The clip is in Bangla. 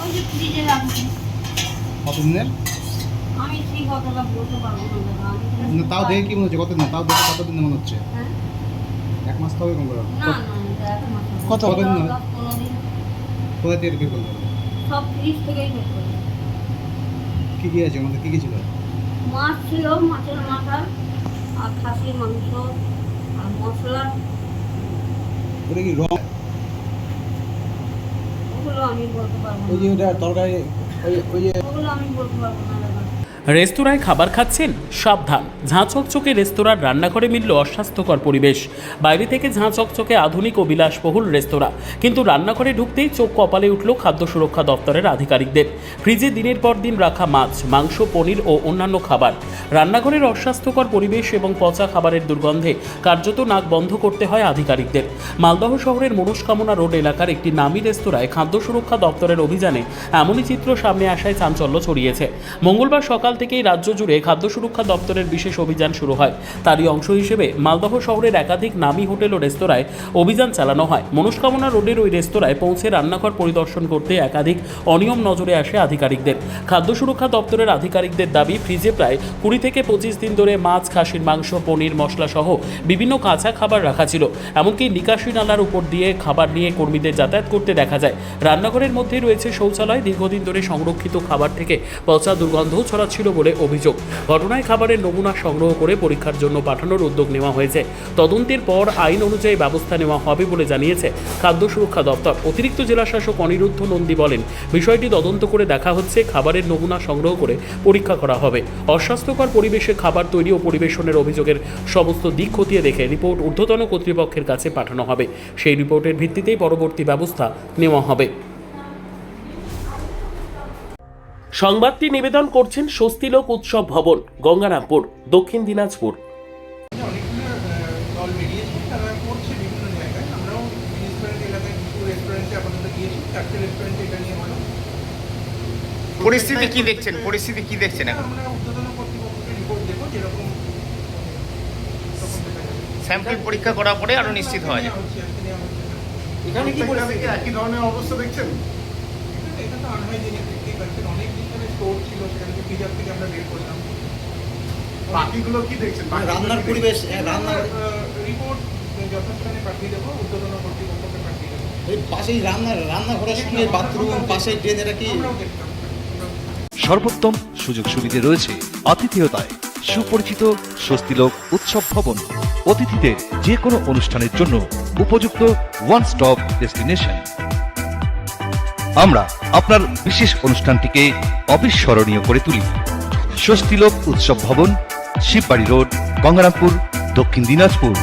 ওই যে ফ্রিজে রাখছি। কতদিনের? আমি ঠিক কতটা বলতে পারবো না দাদা। না, তাও দেখে কি মনে হচ্ছে কতদিন? তাও দেখে কতদিন মনে হচ্ছে? হ্যাঁ? এক মাস তো হবে কম করে। না না এটা এক মাস হবে। কতদিন হয়? 10-15 দিন। কোথা থেকে বের করলো? সব ফ্রিজ থেকেই বের করি। কি আছে আমাদের? কি ছিল? মাছ ছিল, মাছের মাথা আর খাসির মাংস আর মশলা। ওটা কি রং? ওগুলো আমি বলতে পারবো না। ওই যে ওটা তরকারি, ওই যে ওগুলো আমি বলতে পারবো না দাদা। রেস্তোরাঁয় খাবার খাচ্ছেন? সাবধান, ঝাঁ চকচকে রেস্তোরাঁর রান্নাঘরে মিলল অস্বাস্থ্যকর পরিবেশ। বাইরে থেকে ঝাঁ চকচকে আধুনিক ও বিলাসবহুল রেস্তোরাঁ, কিন্তু রান্নাঘরে ঢুকতেই চোখ কপালে উঠল খাদ্য সুরক্ষা দপ্তরের আধিকারিকদের। ফ্রিজে দিনের পর দিন রাখা মাছ, মাংস, পনির ও অন্যান্য খাবার। রান্নাঘরের অস্বাস্থ্যকর পরিবেশ এবং পচা খাবারের দুর্গন্ধে কার্যত নাক বন্ধ করতে হয় আধিকারিকদের। মালদহ শহরের মনস্কামনা রোড এলাকার একটি নামী রেস্তোরাঁয় খাদ্য সুরক্ষা দপ্তরের অভিযানে এমনই চিত্র সামনে আসায় চাঞ্চল্য ছড়িয়েছে। মঙ্গলবার সকাল থেকেই রাজ্য জুড়ে খাদ্য সুরক্ষা দপ্তরের বিশেষ অভিযান শুরু হয়। তারই অংশ হিসেবে মালদহ শহরের একাধিক নামী হোটেল ও রেস্তোরাঁয় অভিযান চালানো হয়। মনস্কামনা রোডের ওই রেস্তোরাঁয় পৌঁছে রান্নাঘর পরিদর্শন করতে একাধিক অনিয়ম নজরে আসে আধিকারিকদের। খাদ্য সুরক্ষা দপ্তরের আধিকারিকদের দাবি, ফ্রিজে প্রায় 20 থেকে 25 দিন ধরে মাছ, খাসির মাংস, পনির, মশলা সহ বিভিন্ন কাঁচা খাবার রাখা ছিল। এমনকি নিকাশি নালার উপর দিয়ে খাবার নিয়ে কর্মীদের যাতায়াত করতে দেখা যায়। রান্নাঘরের মধ্যেই রয়েছে শৌচালয়। দীর্ঘদিন ধরে সংরক্ষিত খাবার থেকে পচা দুর্গন্ধও ছড়াচ্ছিল বলে অভিযোগ। ঘটনায় খাবারের নমুনা সংগ্রহ করে পরীক্ষার জন্য পাঠানোর উদ্যোগ নেওয়া হয়েছে। তদন্তের পর আইন অনুযায়ী ব্যবস্থা নেওয়া হবে বলে জানিয়েছে খাদ্য সুরক্ষা দপ্তর। অতিরিক্ত জেলাশাসক অনিরুদ্ধ নন্দী বলেন, বিষয়টি তদন্ত করে দেখা হচ্ছে, খাবারের নমুনা সংগ্রহ করে পরীক্ষা করা হবে। অস্বাস্থ্যকর পরিবেশে খাবার তৈরি ও পরিবেশনের অভিযোগের সমস্ত দিক খতিয়ে দেখে রিপোর্ট ঊর্ধ্বতন কর্তৃপক্ষের কাছে পাঠানো হবে। সেই রিপোর্টের ভিত্তিতেই পরবর্তী ব্যবস্থা নেওয়া হবে। সংবাদটি নিবেদন করছেন স্বস্তিলোক উৎসব ভবন, গঙ্গারামপুর, দক্ষিণ দিনাজপুর। অনেকগুলো দল বেরিয়েছে, তারা করছে বিভিন্ন জায়গায়। আমরাও মিউনিসিপ্যালিটি এলাকায় কিছু রেস্টুরেন্টে আপাতত গিয়েছি, 4টে রেস্টুরেন্টে এটা নিয়ে হলো। পরিস্থিতি কি দেখছেন? পরিস্থিতি কি দেখছেন এখন? আমরা ঊর্ধ্বতন কর্তৃপক্ষকে রিপোর্ট দেবো, যেরকম তখন দেখা যাবে। স্যাম্পল পরীক্ষা করার পরে আরো নিশ্চিত হওয়া যাবে। এখানে কি পরিস্থিতি? একই ধরনের অবস্থা দেখছেন? এটা তো আনহাইজেনিক, দেখতেই পাচ্ছেন। অনেক দিন ধরে স্টোর ছিল, সেখান থেকে ফ্রিজার থেকে আমরা বের করলাম। বাকিগুলো কি দেখছেন? রান্নার পরিবেশ, রান্নার রিপোর্ট যথাস্থানে পাঠিয়ে দেবো, ঊর্ধ্বতন কর্তৃপক্ষকে পাঠিয়ে দেবো। এই পাশেই রান্নাঘরের সঙ্গে বাথরুম, পাশেই ট্রেন, এটা কি? আমরাও দেখতাম। সর্বোত্তম সুযোগ সুবিধে রয়েছে আতিথেয়তায়। সুপরিচিত স্বস্তিলোক উৎসব ভবন, অতিথিদের যে কোনো অনুষ্ঠানের জন্য উপযুক্ত ওয়ান স্টপ ডেস্টিনেশন। আমরা আপনার বিশেষ অনুষ্ঠানটিকে অবিস্মরণীয় করে তুলি। স্বস্তিলোক উৎসব ভবন, শিববাড়ি রোড, গঙ্গারামপুর, দক্ষিণ দিনাজপুর।